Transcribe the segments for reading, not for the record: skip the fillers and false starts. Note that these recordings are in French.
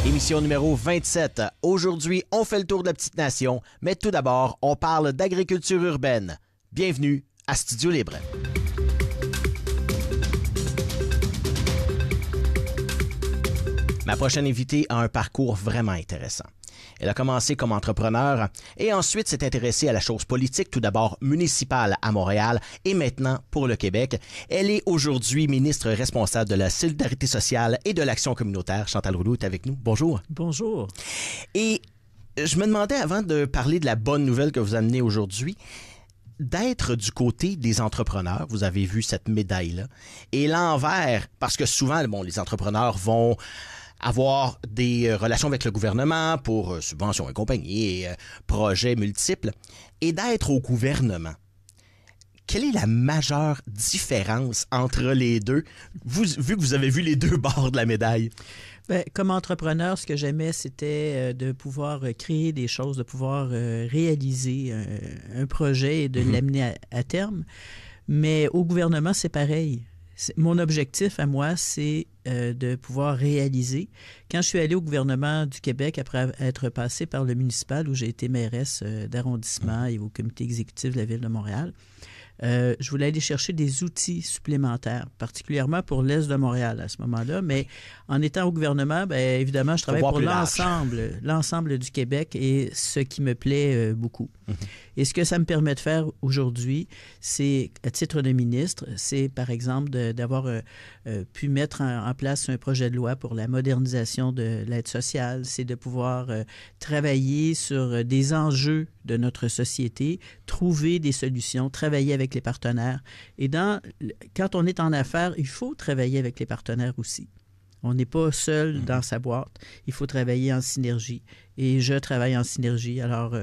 Émission numéro 27. Aujourd'hui, on fait le tour de la petite nation, mais tout d'abord, on parle d'agriculture urbaine. Bienvenue à Studio Libre. Ma prochaine invitée a un parcours vraiment intéressant. Elle a commencé comme entrepreneur et ensuite s'est intéressée à la chose politique, tout d'abord municipale à Montréal et maintenant pour le Québec. Elle est aujourd'hui ministre responsable de la solidarité sociale et de l'action communautaire. Chantal Rouleau est avec nous. Bonjour. Bonjour. Et je me demandais, avant de parler de la bonne nouvelle que vous amenez aujourd'hui, d'être du côté des entrepreneurs. Vous avez vu cette médaille-là. Et l'envers, parce que souvent, les entrepreneurs vont avoir des relations avec le gouvernement pour subventions et compagnie et projets multiples, et d'être au gouvernement. Quelle est la majeure différence entre les deux, vu que vous avez vu les deux bords de la médaille? Bien, comme entrepreneur, ce que j'aimais, c'était de pouvoir créer des choses, de pouvoir réaliser un projet et de l'amener à terme. Mais au gouvernement, c'est pareil. Mon objectif à moi, c'est de pouvoir réaliser. Quand je suis allée au gouvernement du Québec, après être passée par le municipal, où j'ai été mairesse d'arrondissement et au comité exécutif de la Ville de Montréal, je voulais aller chercher des outils supplémentaires, particulièrement pour l'Est de Montréal à ce moment-là. Mais en étant au gouvernement, bien évidemment, je travaille pour l'ensemble du Québec et ce qui me plaît beaucoup. Et ce que ça me permet de faire aujourd'hui, c'est, à titre de ministre, c'est par exemple d'avoir pu mettre en place un projet de loi pour la modernisation de l'aide sociale. C'est de pouvoir travailler sur des enjeux de notre société, trouver des solutions, travailler avec les partenaires. Et quand on est en affaires, il faut travailler avec les partenaires aussi. On n'est pas seul dans sa boîte. Il faut travailler en synergie. Et je travaille en synergie. Alors,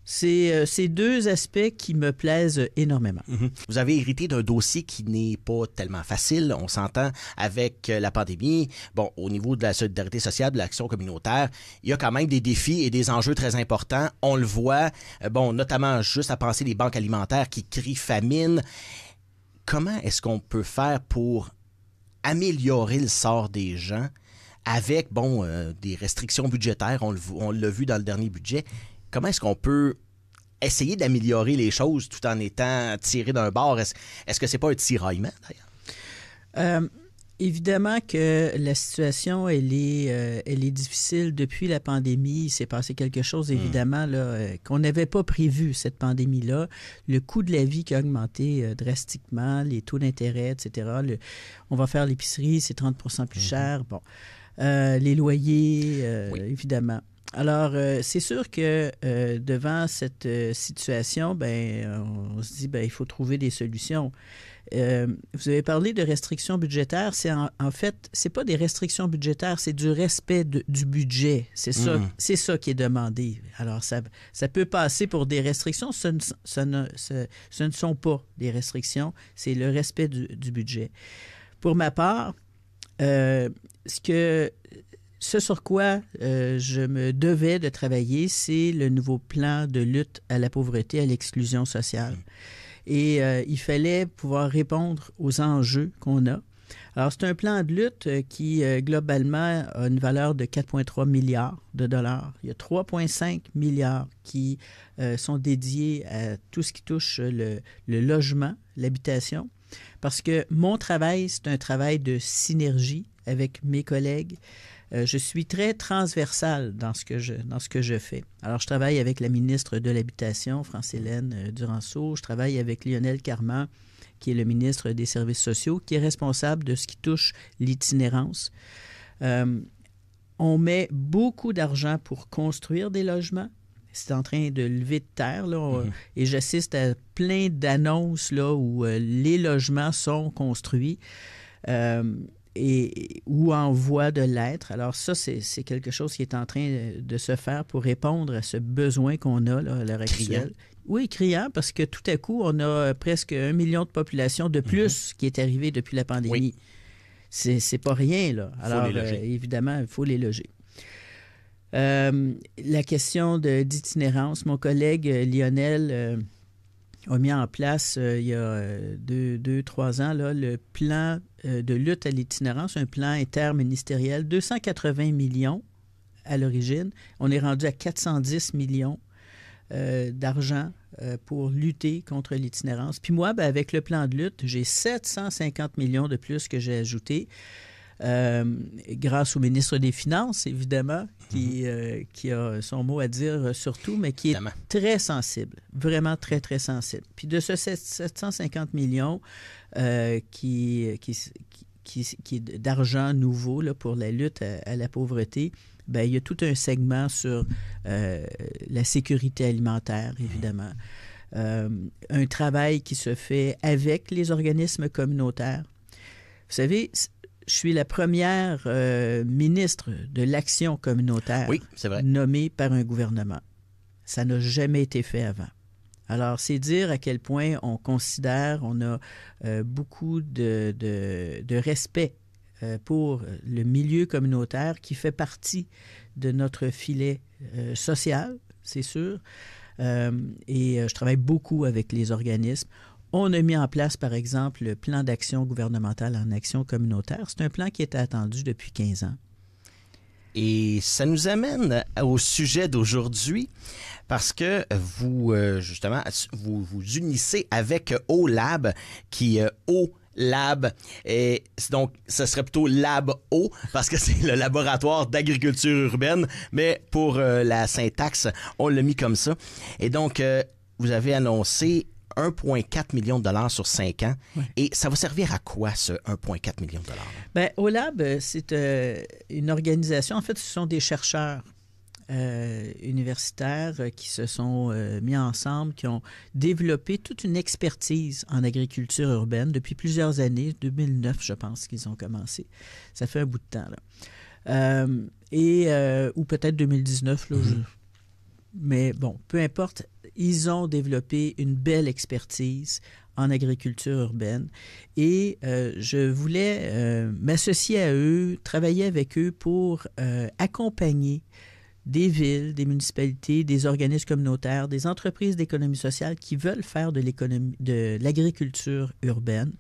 c'est ces deux aspects qui me plaisent énormément. Vous avez hérité d'un dossier qui n'est pas tellement facile. On s'entend avec la pandémie. Bon, au niveau de la solidarité sociale, de l'action communautaire, il y a quand même des défis et des enjeux très importants. On le voit, notamment juste à penser les banques alimentaires qui crient famine. Comment est-ce qu'on peut faire pour améliorer le sort des gens avec, des restrictions budgétaires? On l'a vu dans le dernier budget. Comment est-ce qu'on peut essayer d'améliorer les choses tout en étant tiré d'un bord? Est-ce que c'est pas un tiraillement, d'ailleurs? Évidemment que la situation, elle est difficile depuis la pandémie. Il s'est passé quelque chose, évidemment, là, qu'on n'avait pas prévu, cette pandémie-là. Le coût de la vie qui a augmenté drastiquement, les taux d'intérêt, etc. On va faire l'épicerie, c'est 30% plus cher. Bon, les loyers, évidemment. Alors, c'est sûr que devant cette situation, on se dit, il faut trouver des solutions. Vous avez parlé de restrictions budgétaires. En fait, c'est pas des restrictions budgétaires, c'est du respect du budget. C'est ça qui est demandé. Alors, ça peut passer pour des restrictions. Ce ne sont pas des restrictions, c'est le respect du budget. Pour ma part, ce sur quoi je me devais de travailler, c'est le nouveau plan de lutte à la pauvreté, à l'exclusion sociale. Et il fallait pouvoir répondre aux enjeux qu'on a. Alors, c'est un plan de lutte qui, globalement, a une valeur de 4,3 milliards de dollars. Il y a 3,5 milliards qui sont dédiés à tout ce qui touche le logement, l'habitation. Parce que mon travail, c'est un travail de synergie avec mes collègues. Je suis très transversale dans ce que je fais. Alors, je travaille avec la ministre de l'Habitation, France-Hélène Duranceau. Je travaille avec Lionel Carman, qui est le ministre des Services sociaux, qui est responsable de ce qui touche l'itinérance. On met beaucoup d'argent pour construire des logements. C'est en train de lever de terre, là, et j'assiste à plein d'annonces là, où les logements sont construits. Ou en voie de l'être. Alors ça, c'est quelque chose qui est en train de se faire pour répondre à ce besoin qu'on a là, à l'heure actuelle. Oui, criant, parce que tout à coup, on a presque 1 million de population de plus qui est arrivé depuis la pandémie. Oui. C'est pas rien, là. Alors, évidemment, il faut les loger. La question d'itinérance, mon collègue Lionel a mis en place, il y a 2-3 ans, là, le plan de lutte à l'itinérance, un plan interministériel, 280 millions à l'origine. On est rendu à 410 millions d'argent pour lutter contre l'itinérance. Puis moi, ben, avec le plan de lutte, j'ai 750 millions de plus que j'ai ajouté. Grâce au ministre des Finances, évidemment, qui a son mot à dire sur tout, mais qui est très sensible, vraiment très, très sensible. Puis de ce 750 millions qui est d'argent nouveau là, pour la lutte à la pauvreté, bien, il y a tout un segment sur la sécurité alimentaire, évidemment. Un travail qui se fait avec les organismes communautaires. Vous savez, je suis la première ministre de l'Action communautaire nommée par un gouvernement. Ça n'a jamais été fait avant. Alors, c'est dire à quel point on considère, on a beaucoup de respect pour le milieu communautaire qui fait partie de notre filet social, c'est sûr. Et je travaille beaucoup avec les organismes. On a mis en place, par exemple, le plan d'action gouvernementale en action communautaire. C'est un plan qui était attendu depuis 15 ans. Et ça nous amène au sujet d'aujourd'hui parce que vous, justement, vous unissez avec OLAB qui OLAB. Et donc, ce serait plutôt Lab-O parce que c'est le laboratoire d'agriculture urbaine, mais pour la syntaxe, on l'a mis comme ça. Et donc, vous avez annoncé 1,4 million de dollars sur 5 ans. Oui. Et ça va servir à quoi, ce 1,4 million de dollars? Bien, OLAB, c'est une organisation. En fait, ce sont des chercheurs universitaires qui se sont mis ensemble, qui ont développé toute une expertise en agriculture urbaine depuis plusieurs années. 2009, je pense qu'ils ont commencé. Ça fait un bout de temps, là. Ou peut-être 2019, là, mais bon, peu importe. Ils ont développé une belle expertise en agriculture urbaine et je voulais m'associer à eux, travailler avec eux pour accompagner des villes, des municipalités, des organismes communautaires, des entreprises d'économie sociale qui veulent faire de l'agriculture urbaine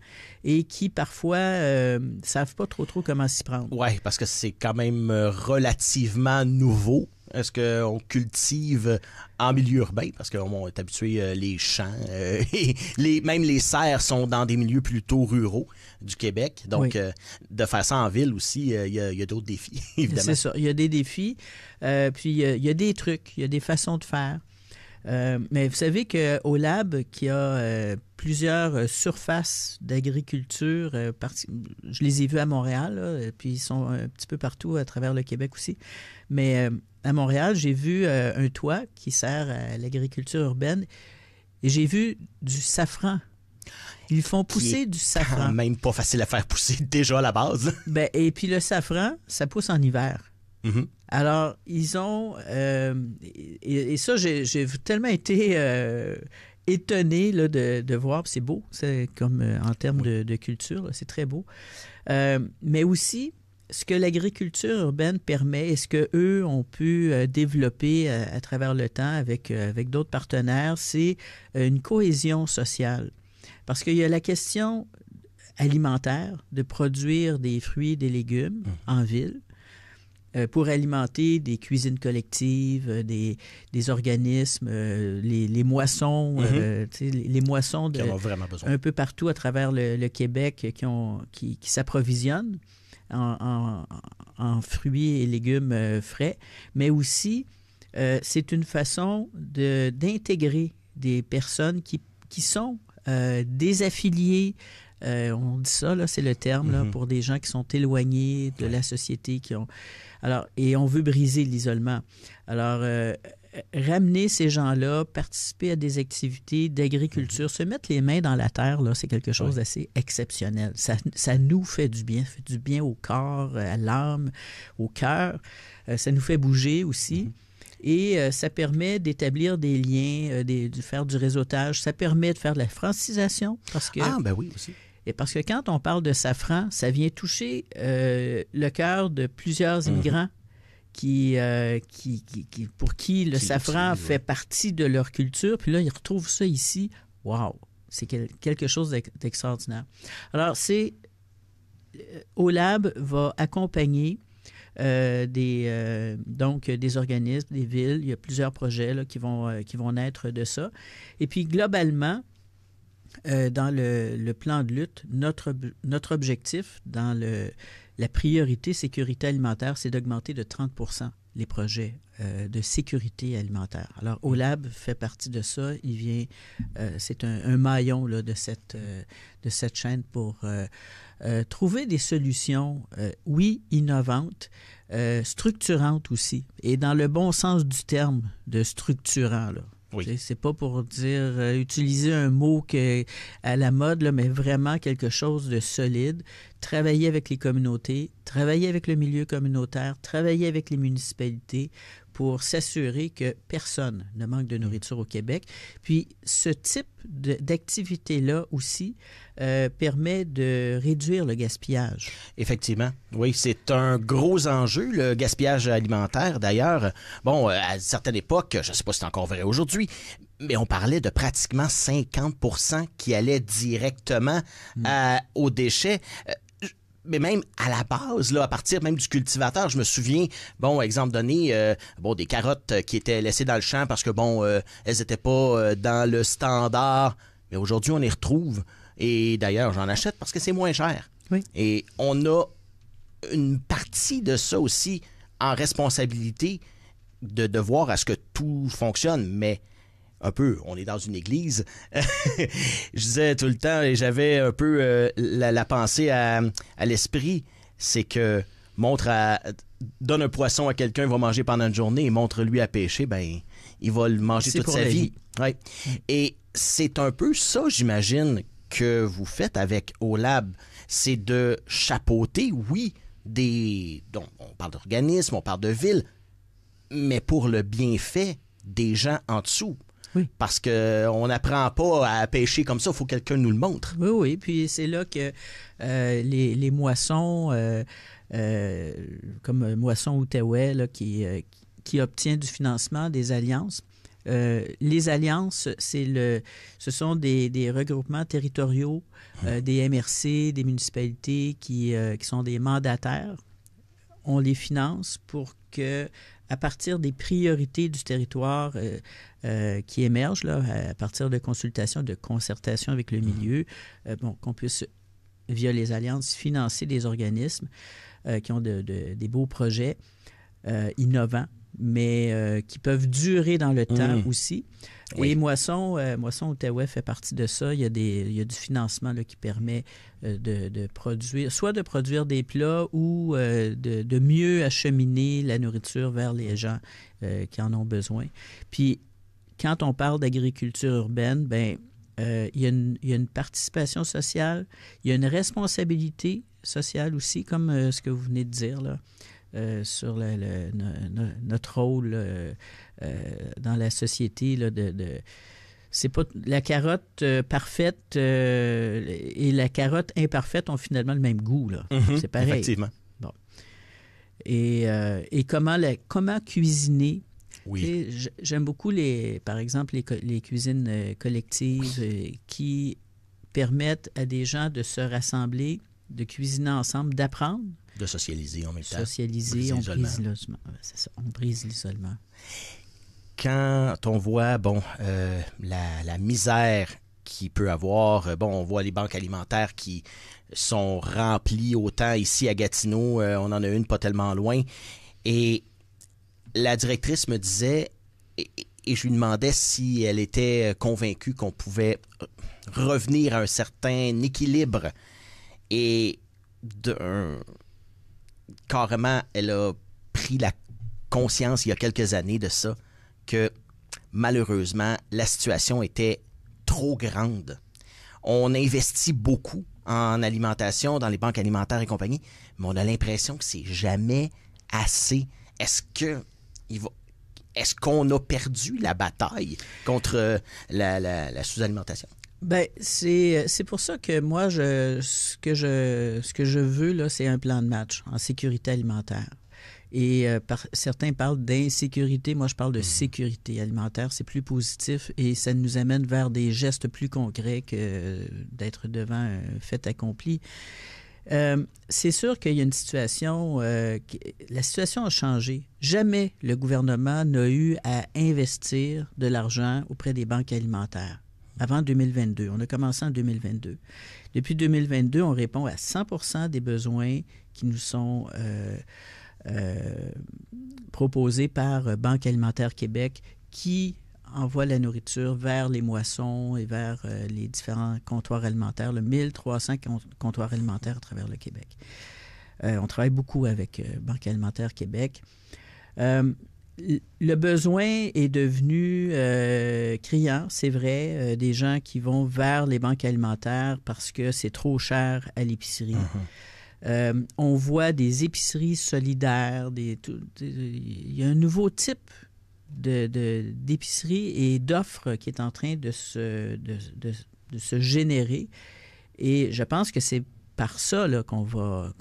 et qui parfois ne savent pas trop comment s'y prendre. Oui, parce que c'est quand même relativement nouveau. Est-ce qu'on cultive en milieu urbain? Parce qu'on est habitué, les champs, même les serres sont dans des milieux plutôt ruraux du Québec. Donc, de faire ça en ville aussi, il y a d'autres défis, évidemment. C'est ça, il y a des défis. Puis, il y a des trucs, il y a des façons de faire. Mais vous savez qu'au Lab, qui a plusieurs surfaces d'agriculture, je les ai vus à Montréal, là, puis ils sont un petit peu partout à travers le Québec aussi. Mais à Montréal, j'ai vu un toit qui sert à l'agriculture urbaine et j'ai vu du safran. Ils font pousser du safran. Quand même pas facile à faire pousser déjà à la base. Ben, et puis le safran, ça pousse en hiver. Mm-hmm. Alors, ils ont... et ça, j'ai tellement été étonné là, de voir. C'est beau, c'est comme en termes de culture, là, c'est très beau. Mais aussi, ce que l'agriculture urbaine permet et ce qu'eux ont pu développer à travers le temps avec d'autres partenaires, c'est une cohésion sociale. Parce qu'il y a la question alimentaire de produire des fruits et des légumes en ville, pour alimenter des cuisines collectives, des organismes, les moissons, les moissons qui en ont vraiment besoin. Un peu partout à travers le Québec qui s'approvisionnent en fruits et légumes frais, mais aussi c'est une façon d'intégrer des personnes qui sont désaffiliées. On dit ça, là, c'est le terme là, pour des gens qui sont éloignés de la société, et on veut briser l'isolement. Alors, ramener ces gens-là, participer à des activités d'agriculture, se mettre les mains dans la terre, là, c'est quelque chose d'assez exceptionnel. Ça nous fait du bien au corps, à l'âme, au cœur. Ça nous fait bouger aussi. Et ça permet d'établir des liens, de faire du réseautage. Ça permet de faire de la francisation. Parce que, ben oui, aussi. Et parce que quand on parle de safran, ça vient toucher le cœur de plusieurs immigrants pour qui le safran fait partie de leur culture. Puis là, ils retrouvent ça ici. Wow! C'est quelque chose d'extraordinaire. Alors, OLAB va accompagner donc des organismes, des villes. Il y a plusieurs projets là, qui vont naître de ça. Et puis, globalement, dans le plan de lutte, notre objectif dans la priorité sécurité alimentaire, c'est d'augmenter de 30 % les projets de sécurité alimentaire. Alors, OLAB fait partie de ça. C'est un maillon là, de cette chaîne pour trouver des solutions, oui, innovantes, structurantes aussi, et dans le bon sens du terme de structurant, là. Oui. C'est pas pour dire utiliser un mot à la mode, là, mais vraiment quelque chose de solide. Travailler avec les communautés, travailler avec le milieu communautaire, travailler avec les municipalités pour s'assurer que personne ne manque de nourriture au Québec. Puis ce type d'activité-là aussi permet de réduire le gaspillage. Effectivement. Oui, c'est un gros enjeu, le gaspillage alimentaire. D'ailleurs, bon, à une certaine époque, je ne sais pas si c'est encore vrai aujourd'hui, mais on parlait de pratiquement 50 % qui allaient directement aux déchets. Mais même à la base, là, à partir même du cultivateur, je me souviens, bon, exemple donné, des carottes qui étaient laissées dans le champ parce que, elles n'étaient pas dans le standard. Mais aujourd'hui, on les retrouve. Et d'ailleurs, j'en achète parce que c'est moins cher. Oui. Et on a une partie de ça aussi en responsabilité de voir à ce que tout fonctionne. Mais un peu, on est dans une église. Je disais tout le temps, et j'avais un peu la pensée à l'esprit, c'est que donne un poisson à quelqu'un, il va manger pendant une journée, et montre-lui à pêcher, il va le manger toute sa vie. Ouais. Et c'est un peu ça, j'imagine, que vous faites avec OLAB. C'est de chapeauter, oui, donc, on parle d'organismes, on parle de villes, mais pour le bienfait des gens en dessous. Oui. Parce qu'on n'apprend pas à pêcher comme ça, il faut que quelqu'un nous le montre. Oui, oui. Puis c'est là que les moissons, comme Moisson Outaouais, là, qui obtient du financement des alliances. Les alliances, ce sont des regroupements territoriaux, des MRC, des municipalités qui sont des mandataires. On les finance pour que, à partir des priorités du territoire qui émergent, là, à partir de consultations, de concertation avec le milieu, qu'on puisse, via les alliances, financer des organismes qui ont des beaux projets innovants, mais qui peuvent durer dans le temps aussi. Oui. Et Moisson Outaouais fait partie de ça. Il y a du financement là, qui permet de produire, soit de produire des plats ou de mieux acheminer la nourriture vers les gens qui en ont besoin. Puis, quand on parle d'agriculture urbaine, il y a une participation sociale, il y a une responsabilité sociale aussi, comme ce que vous venez de dire, là. Sur notre rôle dans la société. Là, c'est pas la carotte parfaite et la carotte imparfaite ont finalement le même goût. Là. C'est pareil. Effectivement. Bon. Et comment cuisiner. Oui. J'aime beaucoup, par exemple, les cuisines collectives qui permettent à des gens de se rassembler, de cuisiner ensemble, d'apprendre. De socialiser en même temps. Socialiser, on brise l'isolement. C'est ça, on brise l'isolement. Quand on voit, la misère qu'il peut avoir, on voit les banques alimentaires qui sont remplies autant ici à Gatineau, on en a une pas tellement loin, et la directrice me disait, et je lui demandais si elle était convaincue qu'on pouvait revenir à un certain équilibre, et carrément, elle a pris la conscience il y a quelques années de ça, que malheureusement, la situation était trop grande. On investit beaucoup en alimentation, dans les banques alimentaires et compagnie, mais on a l'impression que c'est jamais assez. Est-ce qu'on a perdu la bataille contre la sous-alimentation? C'est pour ça que moi, ce que je veux, là, c'est un plan de match en sécurité alimentaire. Et certains parlent d'insécurité. Moi, je parle de sécurité alimentaire. C'est plus positif et ça nous amène vers des gestes plus concrets que d'être devant un fait accompli. C'est sûr qu'il y a une situation... la situation a changé. Jamais le gouvernement n'a eu à investir de l'argent auprès des banques alimentaires. Avant 2022. On a commencé en 2022. Depuis 2022, on répond à 100% des besoins qui nous sont proposés par Banque alimentaire Québec, qui envoie la nourriture vers les moissons et vers les différents comptoirs alimentaires, le 1300 comptoirs alimentaires à travers le Québec. On travaille beaucoup avec Banque alimentaire Québec. Le besoin est devenu criant, c'est vrai, des gens qui vont vers les banques alimentaires parce que c'est trop cher à l'épicerie. On voit des épiceries solidaires, il y a un nouveau type d'épicerie et d'offres qui est en train de se générer. Et je pense que c'est par ça là, qu'on va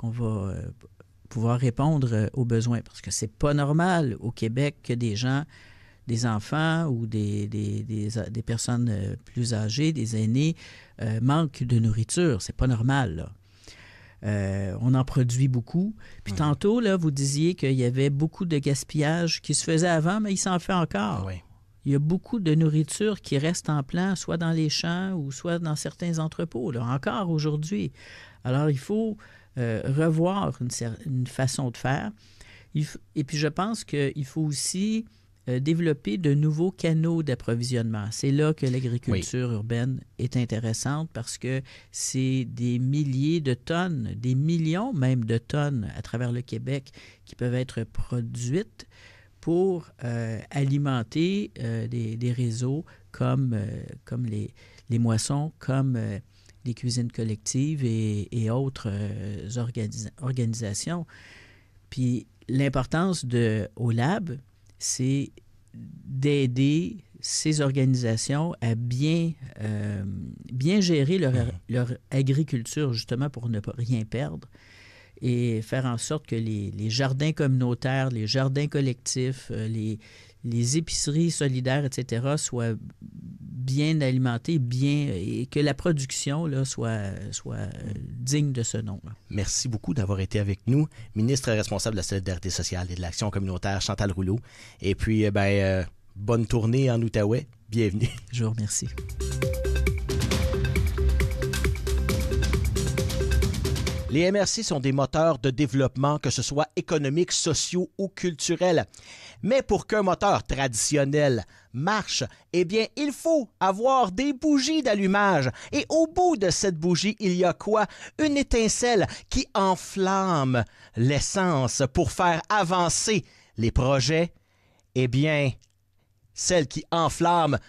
pouvoir répondre aux besoins. Parce que c'est pas normal au Québec que des enfants ou des personnes plus âgées, des aînés, manquent de nourriture. C'est pas normal, là. On en produit beaucoup. Puis tantôt, là, vous disiez qu'il y avait beaucoup de gaspillage qui se faisait avant, mais il s'en fait encore. Oui. Il y a beaucoup de nourriture qui reste en plan, soit dans les champs ou soit dans certains entrepôts, là, encore aujourd'hui. Alors, il faut revoir une façon de faire. Et puis, je pense qu'il faut aussi développer de nouveaux canaux d'approvisionnement. C'est là que l'agriculture urbaine est intéressante parce que c'est des milliers de tonnes, des millions même de tonnes à travers le Québec qui peuvent être produites pour alimenter des réseaux comme les moissons, comme les cuisines collectives et autres organisations. Puis l'importance de OLAB, c'est d'aider ces organisations à bien gérer leur agriculture, justement pour ne pas rien perdre, et faire en sorte que les jardins communautaires, les jardins collectifs, les épiceries solidaires, etc., soient bien alimentés, et que la production là, soit digne de ce nom. Là. Merci beaucoup d'avoir été avec nous. Ministre responsable de la solidarité sociale et de l'action communautaire, Chantal Rouleau. Et puis, bonne tournée en Outaouais. Bienvenue. Je vous remercie. Les MRC sont des moteurs de développement, que ce soit économiques, sociaux ou culturels. Mais pour qu'un moteur traditionnel marche, eh bien, il faut avoir des bougies d'allumage. Et au bout de cette bougie, il y a quoi? Une étincelle qui enflamme l'essence pour faire avancer les projets. Eh bien, celle qui enflamme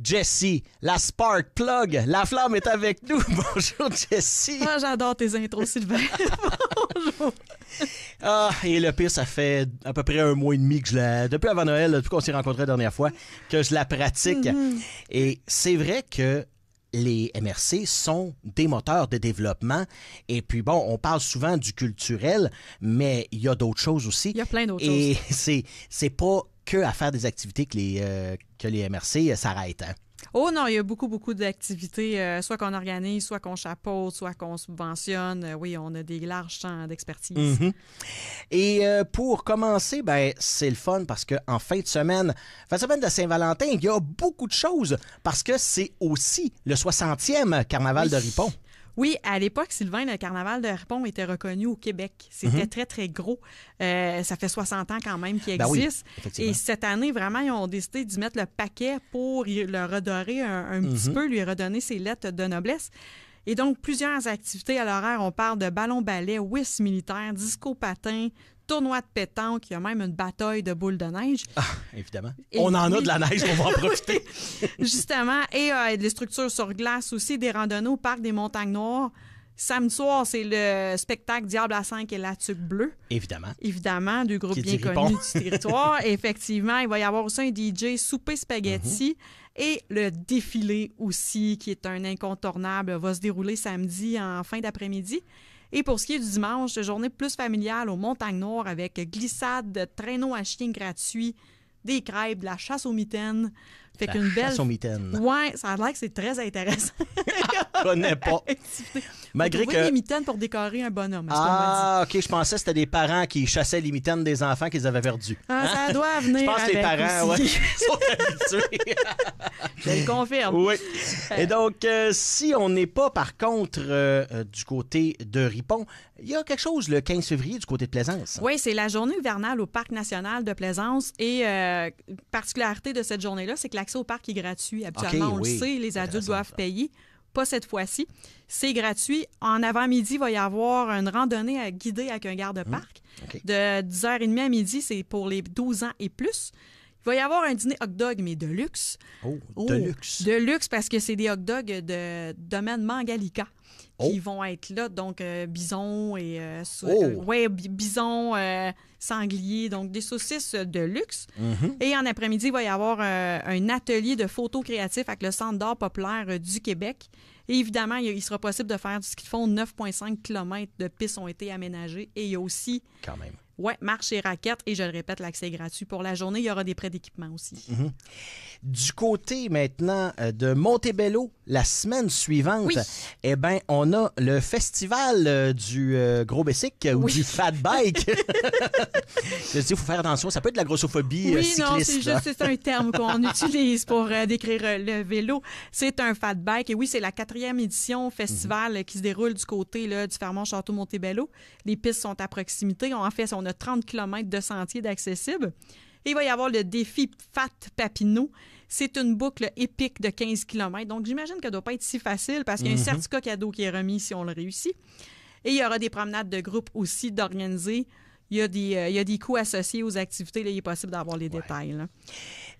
Jessie, la Spark Plug. La flamme est avec nous. Bonjour, Jessie. Moi, j'adore tes intros, Sylvain. Bonjour. Ah, et le pire, ça fait à peu près 1 mois et demi que depuis avant Noël, depuis qu'on s'est rencontrés la dernière fois, que je la pratique. Et c'est vrai que les MRC sont des moteurs de développement. Et puis bon, on parle souvent du culturel, mais il y a d'autres choses aussi. Il y a plein d'autres choses. Et c'est pas que à faire des activités que les MRC s'arrêtent. Hein? Oh non, il y a beaucoup, beaucoup d'activités, soit qu'on organise, soit qu'on chapeaute, soit qu'on subventionne. Oui, on a des larges champs d'expertise. Et pour commencer, c'est le fun parce qu'en fin de semaine de Saint-Valentin, il y a beaucoup de choses parce que c'est aussi le 60e carnaval de Ripon. Oui, à l'époque, Sylvain, le carnaval de Ripon était reconnu au Québec. C'était très, très gros. Ça fait 60 ans quand même qu'il existe. Oui, et cette année, vraiment, ils ont décidé d'y mettre le paquet pour le redorer un petit peu, lui redonner ses lettres de noblesse. Et donc, plusieurs activités à l'horaire. On parle de ballon-ballet, whist militaire, disco-patin, tournoi de pétanque, il y a même une bataille de boules de neige. Ah, évidemment. On en a de la neige, on va en profiter. Justement. Et des structures sur glace aussi, des randonnées au parc des Montagnes Noires. Samedi soir, c'est le spectacle Diable à 5 et la tuque bleue. Évidemment, du groupe bien connu du territoire. Effectivement, il va y avoir aussi un DJ souper spaghetti et le défilé aussi, qui est un incontournable, va se dérouler samedi en fin d'après-midi. Et pour ce qui est du dimanche, journée plus familiale aux Montagnes Noires avec glissade, traîneau à chien gratuit, des crêpes, de la chasse aux mitaines. Chasse aux mitaines. Ouais, ça a l'air que c'est très intéressant. connais pas. Malgré que... les mitaines pour décorer un bonhomme. OK, je pensais que c'était des parents qui chassaient les mitaines des enfants qu'ils avaient perdus. Ça doit venir. Je pense que les parents sont habitués. Je le confirme. Oui. Et donc, si on n'est pas, par contre, du côté de Ripon, il y a quelque chose le 15 février du côté de Plaisance. Oui, c'est la journée hivernale au Parc national de Plaisance. Et particularité de cette journée-là, c'est que l'accès au parc est gratuit. Habituellement, on le sait, les adultes doivent payer. Pas cette fois-ci. C'est gratuit. En avant-midi, il va y avoir une randonnée guidée avec un garde-parc. De 10h30 à midi, c'est pour les 12 ans et plus. Il va y avoir un dîner hot dog, mais de luxe. De luxe. De luxe, parce que c'est des hot dogs de domaine Mangalica qui vont être là. Donc, bison et... bison, sanglier, donc des saucisses de luxe. Et en après-midi, il va y avoir un atelier de photos créatifs avec le Centre d'art populaire du Québec. Et évidemment, il sera possible de faire du ski de fond. 9,5 km de pistes ont été aménagées. Et il y a aussi... Quand même. Oui, marche et raquettes. Et je le répète, l'accès est gratuit pour la journée. Il y aura des prêts d'équipement aussi. Du côté maintenant de Montebello, la semaine suivante, eh bien, on a le festival du Gros Bessic ou du Fat Bike. Je dis, il faut faire attention, ça peut être de la grossophobie cycliste. Non, c'est un terme qu'on utilise pour décrire le vélo. C'est un Fat Bike. Et oui, c'est la 4e édition festival qui se déroule du côté là, du Fermont-Château-Montebello. Les pistes sont à proximité. En fait, on a 30 km de sentiers d'accessibles. Et il va y avoir le défi Fat Papineau. C'est une boucle épique de 15 km. Donc, j'imagine que ça ne doit pas être si facile parce qu'il y a un certificat cadeau qui est remis si on le réussit. Et il y aura des promenades de groupe aussi d'organiser. Il y a des coûts associés aux activités. Là, il est possible d'avoir les détails. Là.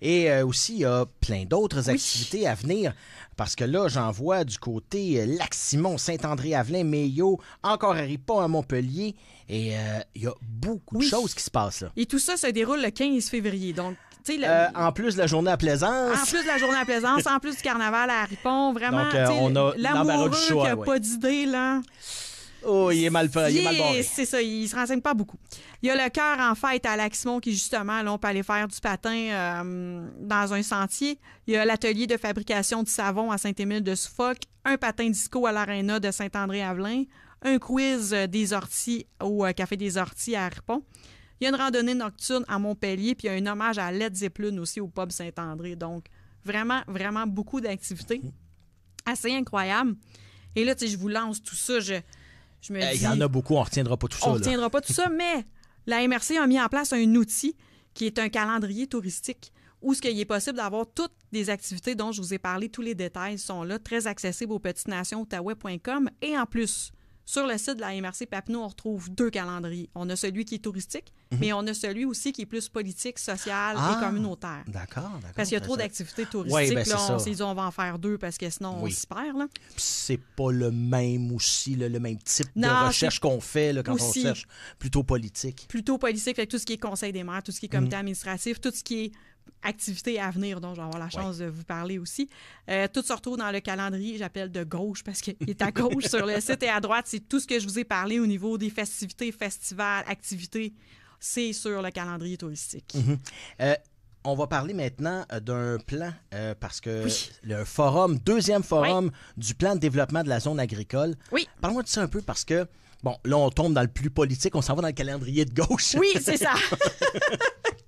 Et aussi, il y a plein d'autres activités à venir. Parce que là, j'en vois du côté Lac-Simon, Saint-André-Avelin, Mayo, encore à Ripon, à Montpellier. Et il y a beaucoup de choses qui se passent là. Et tout ça se déroule le 15 février. Donc, en plus de la journée à Plaisance. En plus de la journée à Plaisance, en plus du carnaval à Ripon. Vraiment, donc, on a l'amoureux qui n'a pas d'idée, là... Oh, il est mal barré. C'est ça, il se renseigne pas beaucoup. Il y a le cœur en fête à Lac-Simon qui, justement, là, on peut aller faire du patin dans un sentier. Il y a l'atelier de fabrication de savon à Saint-Émile-de-Suffolk, un patin disco à l'Aréna de Saint-André-Avelin, un quiz des orties au Café des Orties à Ripon. Il y a une randonnée nocturne à Montpellier, puis il y a un hommage à Led Zeppelin aussi au pub Saint-André. Donc, vraiment, vraiment beaucoup d'activités. Assez incroyable. Et là, tu sais, je vous lance tout ça, je me dis... Il y en a beaucoup, on ne retiendra pas tout ça. On ne retiendra pas tout ça, mais la MRC a mis en place un outil qui est un calendrier touristique où ce qu'il est possible d'avoir toutes les activités dont je vous ai parlé. Tous les détails sont là, très accessibles au petitesnationsoutaouais.com. Et en plus, sur le site de la MRC Papineau, on retrouve 2 calendriers. On a celui qui est touristique, mais on a celui aussi qui est plus politique, social et communautaire. D'accord. Parce qu'il y a trop d'activités touristiques. Oui, là, on s'est dit on va en faire 2 parce que sinon on s'y perd. Là. Puis c'est pas le même aussi, le même type de recherche qu'on fait là, quand on cherche plutôt politique. Plutôt politique, avec tout ce qui est conseil des maires, tout ce qui est comité administratif, tout ce qui est activités à venir dont je vais avoir la chance de vous parler aussi. Tout se retrouve dans le calendrier, j'appelle de gauche parce qu'il est à gauche sur le site et à droite, c'est tout ce que je vous ai parlé au niveau des festivités, festivals, activités, c'est sur le calendrier touristique. On va parler maintenant d'un plan parce que le forum, 2e forum du plan de développement de la zone agricole. Oui. Parle-moi de ça un peu parce que, bon, là, on tombe dans le plus politique, on s'en va dans le calendrier de gauche. Oui, c'est ça.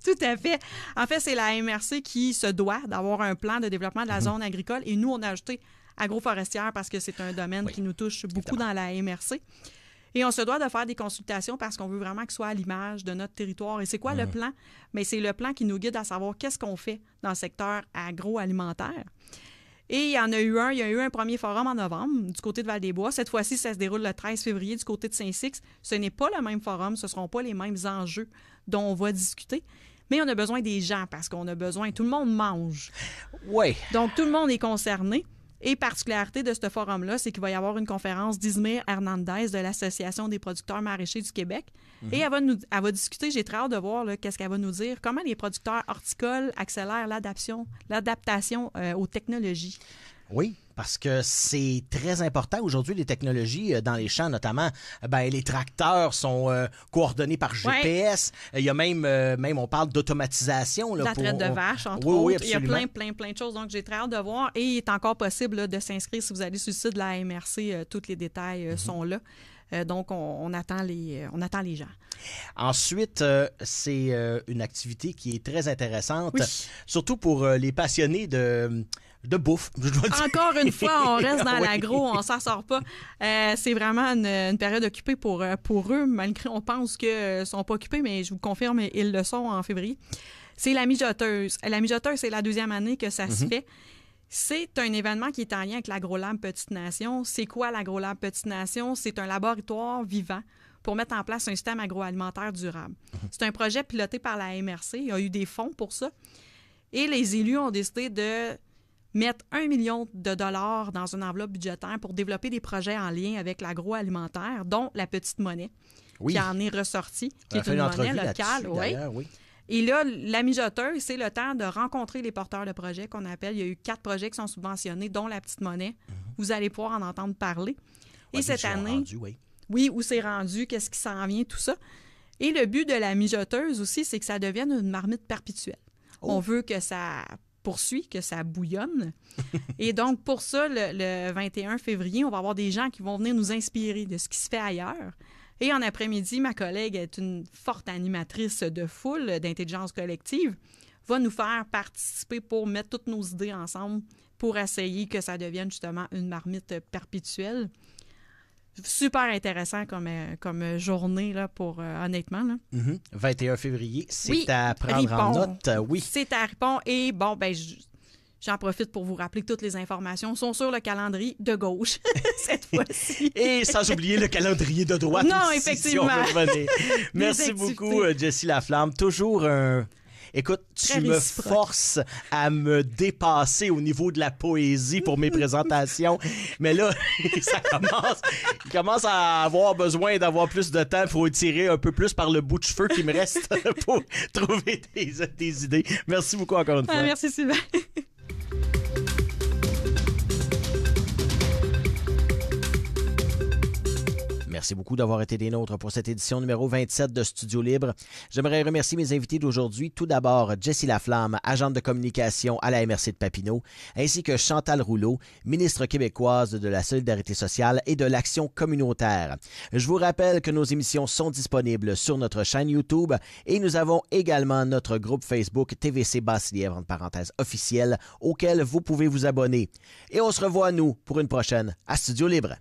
Tout à fait. En fait, c'est la MRC qui se doit d'avoir un plan de développement de la zone agricole et nous, on a ajouté agroforestière parce que c'est un domaine qui nous touche beaucoup dans la MRC. Et on se doit de faire des consultations parce qu'on veut vraiment que ce soit à l'image de notre territoire. Et c'est quoi le plan? Bien, c'est le plan qui nous guide à savoir qu'est-ce qu'on fait dans le secteur agroalimentaire. Et il y a eu un premier forum en novembre du côté de Val-des-Bois. Cette fois-ci, ça se déroule le 13 février du côté de Saint-Six. Ce n'est pas le même forum, ce ne seront pas les mêmes enjeux dont on va discuter. Mais on a besoin des gens parce qu'on a besoin... Tout le monde mange. Oui. Donc, tout le monde est concerné. Et particularité de ce forum-là, c'est qu'il va y avoir une conférence d'Izmir Hernandez de l'Association des producteurs maraîchers du Québec. Et elle va discuter, j'ai très hâte de voir qu'est-ce qu'elle va nous dire, comment les producteurs horticoles accélèrent l'adaptation aux technologies. Oui, parce que c'est très important. Aujourd'hui, les technologies dans les champs, notamment, les tracteurs sont coordonnés par GPS. Ouais. Il y a même on parle d'automatisation. La traite de vache, entre autres. Oui, absolument. Il y a plein de choses. Donc, j'ai très hâte de voir. Et il est encore possible là, de s'inscrire si vous allez sur le site de la MRC. Tous les détails sont là. Donc, on attend les gens. Ensuite, c'est une activité qui est très intéressante, surtout pour les passionnés de bouffe. Encore une fois, on reste dans l'agro, on s'en sort pas. C'est vraiment une période occupée pour eux, malgré on pense qu'ils ne sont pas occupés, mais je vous confirme, ils le sont en février. C'est la mijoteuse. La mijoteuse, c'est la 2e année que ça se fait. C'est un événement qui est en lien avec l'AgroLab Petite Nation. C'est quoi l'AgroLab Petite Nation? C'est un laboratoire vivant pour mettre en place un système agroalimentaire durable. C'est un projet piloté par la MRC. Il y a eu des fonds pour ça. Et les élus ont décidé de mettre 1 million de dollars dans une enveloppe budgétaire pour développer des projets en lien avec l'agroalimentaire, dont la petite monnaie, qui en est ressortie, qui est une monnaie locale. Oui. Et là, la mijoteuse, c'est le temps de rencontrer les porteurs de projets qu'on appelle. Il y a eu 4 projets qui sont subventionnés, dont la petite monnaie. Vous allez pouvoir en entendre parler. Et cette année, où c'est rendu, qu'est-ce qui s'en vient, tout ça. Et le but de la mijoteuse aussi, c'est que ça devienne une marmite perpétuelle. On veut que ça poursuit, que ça bouillonne. Et donc, pour ça, le 21 février, on va avoir des gens qui vont venir nous inspirer de ce qui se fait ailleurs. Et en après-midi, ma collègue est une forte animatrice de foule, d'intelligence collective, va nous faire participer pour mettre toutes nos idées ensemble pour essayer que ça devienne justement une marmite perpétuelle. Super intéressant comme journée, là, pour honnêtement. Là. 21 février, c'est à prendre en note. Oui, c'est à Ripon. Et bon, j'en profite pour vous rappeler que toutes les informations sont sur le calendrier de gauche cette fois-ci. Et sans oublier le calendrier de droite. Non, aussi, effectivement. Si on veut revenir. Merci beaucoup, Jessie Laflamme. Toujours un... Écoute, tu me forces à me dépasser au niveau de la poésie pour mes présentations. Mais là, ça commence à avoir besoin d'avoir plus de temps pour tirer un peu plus par le bout de cheveux qui me reste pour trouver des idées. Merci beaucoup encore une fois. Merci Sylvain. Merci beaucoup d'avoir été des nôtres pour cette édition numéro 27 de Studio Libre. J'aimerais remercier mes invités d'aujourd'hui. Tout d'abord, Jessie Laflamme, agente de communication à la MRC de Papineau, ainsi que Chantal Rouleau, ministre québécoise de la Solidarité sociale et de l'Action communautaire. Je vous rappelle que nos émissions sont disponibles sur notre chaîne YouTube et nous avons également notre groupe Facebook TVC Basse-Lièvre, entre parenthèses officiel, auquel vous pouvez vous abonner. Et on se revoit, nous, pour une prochaine à Studio Libre.